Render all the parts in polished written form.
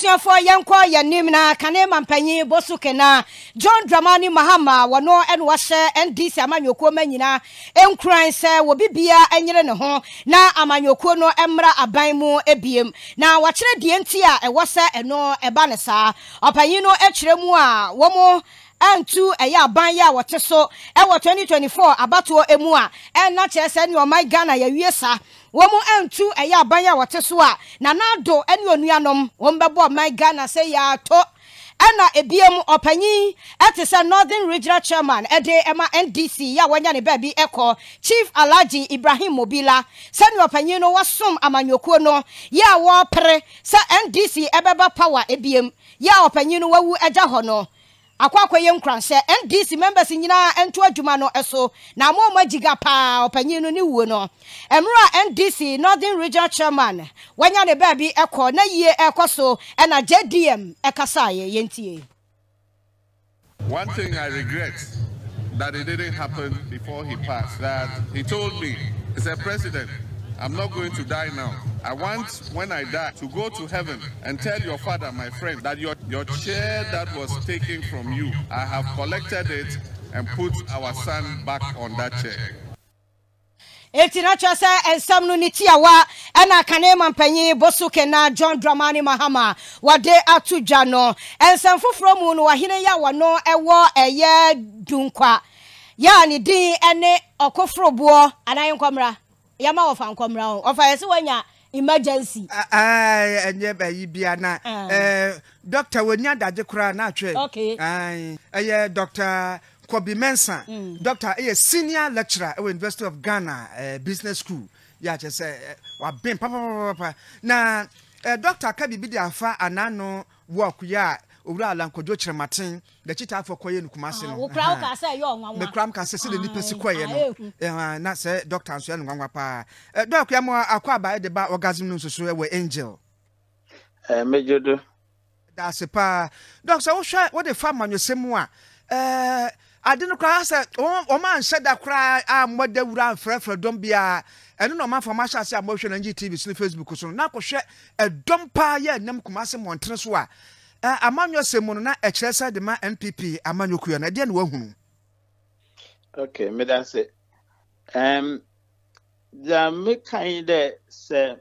Abusiafo yenkwa yanim na kane mampanyi bosuke na John Dramani Maham wano enwahye NDC amanyokuo manyina enkran se wo bibia enyere ne ho na amanyokuo no emra aban mu ebiem na wakire die nti a ewose eno eba ne saa opanyi no ekire mu a wo mo antu eya aban ya wote so ewo 2024 abato emu a na chese ne o my Ghana ya wiesa womu antu eya aban ya wote so a na nado ene onuanom wombebo my Ghana say ya to ana ebiem opanyi etese Northern Regional Chairman ede ema NDC ya wanya ne baby eko Chief Alhaji Ibrahim Mobila sani opanyi no wasom amanyokuo no ya wo pre sa NDC ebeba power ebiem ya opanyi no wawu eja ho no akwa yenkran se NDC members nyina ento adwuma no eso na mo magiga pa opanyi no ni wuo no emra NDC Northern Regional Chairman wanya ne baby eko na yie ekoso na JDM ekasaye yentie. One thing I regret that it didn't happen before he passed, that he told me, he said, President, I'm not going to die now. I want, when I die, to go to heaven and tell your father, my friend, that your chair that was taken from you, I have collected it and put our son back on that chair. Etina chase ensam no nitiawa ana kane mampanyi bosuke na John Dramani Mahama wade atudwa no ensam foforo mu no wahene ya wano ewo eye dunkwa ya ni din ene okofrobo anan nkomra yama ofa nkomra ofa yesi wanya emergency enye bayi bia na doctor wonya daje kura na atwe okay Dr. Kobi Mensa, Doctor, a senior lecturer at the University of Ghana Business School. Yeah, just say, been papa. Now, Doctor Kabi Bidiafa and Nano walk ya, Ura Lankojocha Martin, the cheetah for Koyan Kumasi. The cram can say the Nipper not say Doctor and Wangapa. Doctor Yamo Aquaba the bar orgasm so were angel. Major do. That's a pa. Doctor, what the farm on your same one? I didn't cry. Oh man said that cry. I'm what they would have for don't be a. I don't know man for my share emotion and GTV so Facebook so now share a dumper yeah nem Kumasi Montreswa. Among your semona exercise the man NPP among your queer and I didn't know. Okay, me that's it. The me kind say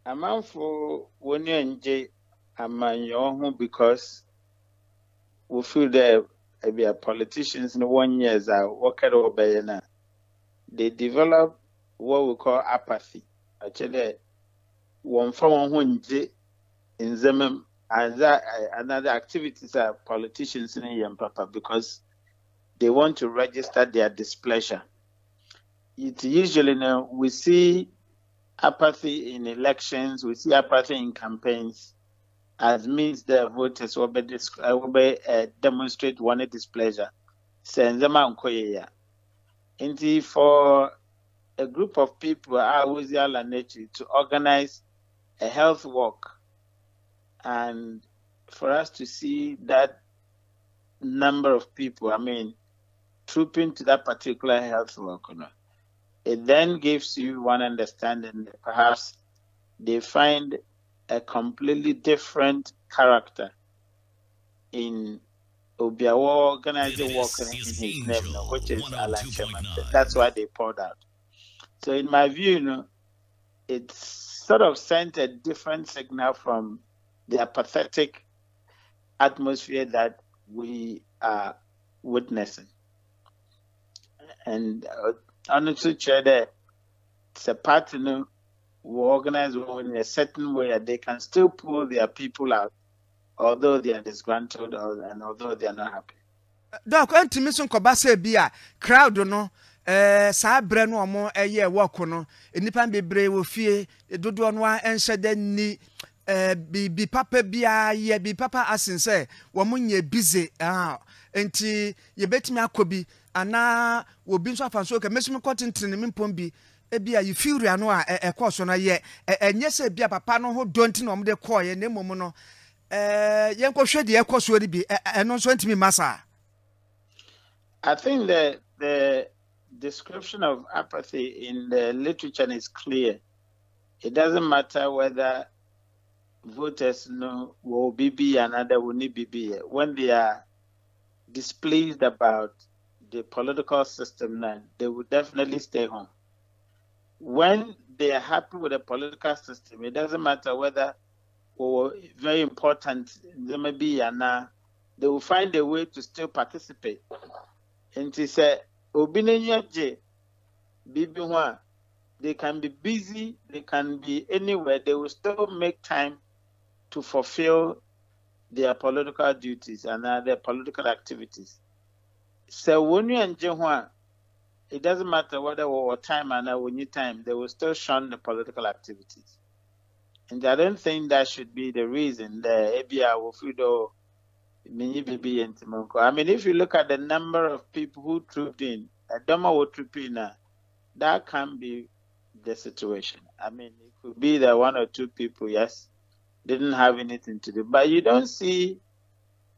a man for 1 year and J among your home because we feel that we are politicians in 1 year work at over they develop what we call apathy. Actually, one from one in them and that another activities are politicians in young papa because they want to register their displeasure. It usually now we see apathy in elections, we see apathy in campaigns. As means the voters will be demonstrate one displeasure. Send them out and for a group of people always to organize a health walk and for us to see that number of people, I mean, trooping to that particular health walk, it then gives you one understanding that perhaps they find a completely different character in Obiawo organizing work in his name, which is Alan Sherman. That's why they poured out. So in my view, it sort of sent a different signal from the apathetic atmosphere that we are witnessing. And honestly, Chair, it's a partner who organize in a certain way that they can still pull their people out, although they are disgruntled and although they are not happy. Doc, Antimison Kobase Bia, crowd no, Sabre no more a year walk no, Nipan be brave with fear, do one and said then ni be papa bia ye be papa asin say, woman ye busy, enti ye bet me a kobi, and now will be so fan so can miss me cotton to the Mimpombi. Ebia you feel no a course on a year and yes bia papa no who don't know the coy and nemo no yanko share the course will be and also to me massa. I think the description of apathy in the literature is clear. It doesn't matter whether voters know will be another will need be when they are displeased about the political system now, they will definitely stay home. When they are happy with the political system, it doesn't matter whether or very important they may be and they will find a way to still participate. And to say they can be busy, they can be anywhere, they will still make time to fulfill their political duties and their political activities. So when you enjoy, it doesn't matter whether or time and when you time, they will still shun the political activities. And I don't think that should be the reason the ABI will feel I mean, if you look at the number of people who trooped in, that can be the situation. I mean, it could be that 1 or 2 people, yes, didn't have anything to do, but you don't see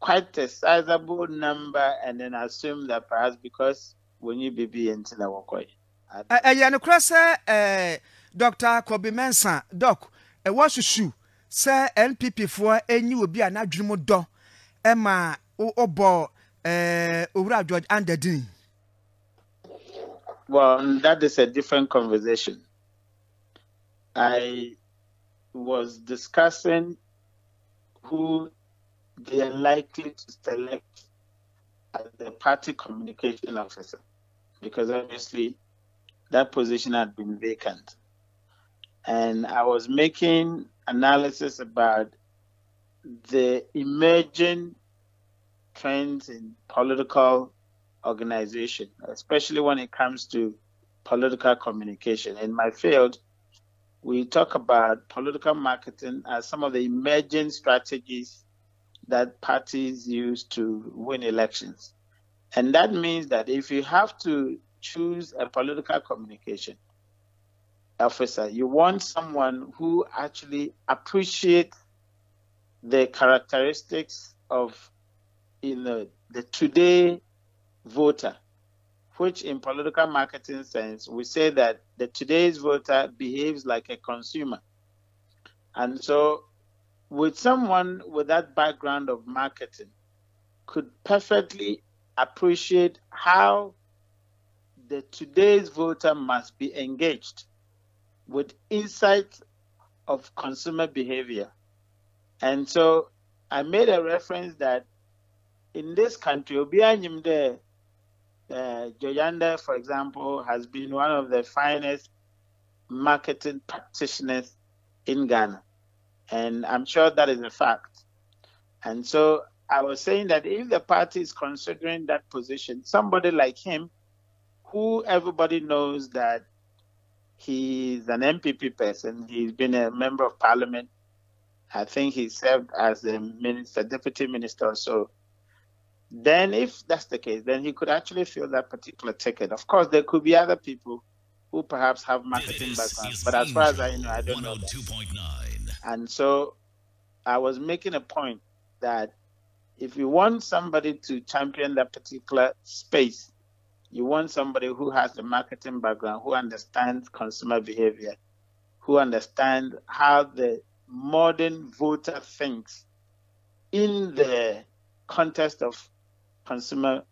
quite a sizable number and then assume that perhaps because when you be into the work. Dr. Kobe Mensah, Doc, what should say NPP for any will be an adream do Emma Obo Ura George and the Dean. Well, that is a different conversation. I was discussing who they are likely to select as the party communication officer, because obviously that position had been vacant. And I was making analysis about the emerging trends in political organization, especially when it comes to political communication. In my field, we talk about political marketing as some of the emerging strategies that parties use to win elections. And that means that if you have to choose a political communication officer, you want someone who actually appreciates the characteristics of the today voter, which in political marketing sense, we say that the today's voter behaves like a consumer. And so with someone with that background of marketing could perfectly appreciate how the today's voter must be engaged with insight of consumer behavior. And so I made a reference that in this country, Joyanda, for example, has been one of the finest marketing practitioners in Ghana. And I'm sure that is a fact. And so I was saying that if the party is considering that position, somebody like him, who everybody knows that he's an NPP person, he's been a member of parliament, I think he served as a minister, deputy minister or so. Then if that's the case, then he could actually fill that particular ticket. Of course, there could be other people who perhaps have marketing backgrounds, but as far as I know, I don't know that. And so I was making a point that if you want somebody to champion that particular space, you want somebody who has the marketing background, who understands consumer behavior, who understands how the modern voter thinks in the context of consumer,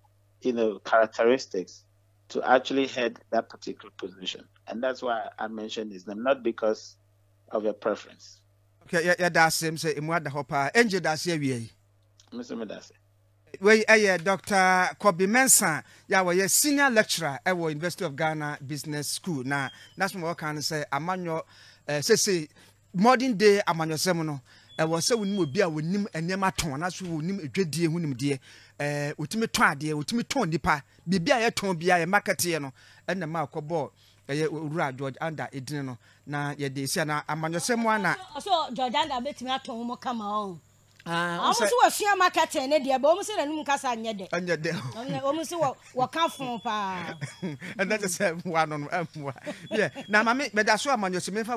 characteristics to actually head that particular position. And that's why I mentioned his name, not because of a preference. Okay, yeah, that's him. Say, Imwada Hopa, Angel, that's here. Mr. Medase. Well, Dr. Kobe Mensah, yeah, senior lecturer at the University of Ghana Business School. Now, that's what I can say. Amanyo, say, modern day Amanyo Semono. I was so we knew be a winning and nematon, as we knew a great deal, whom dear, ultimate twa dear, ultimate ton depa, be a ton be a marketiano, and the Marco Ball, a George under a dinner. Now, yet they say, Amanyo Semwana. So, Jordan, bet me at home, come on. Almost a sheer market and dear, but almost a Lucas and yet, and yet, almost what come from, and that is one on. Yeah, now, mamma, but that's why Amanyo Semefa.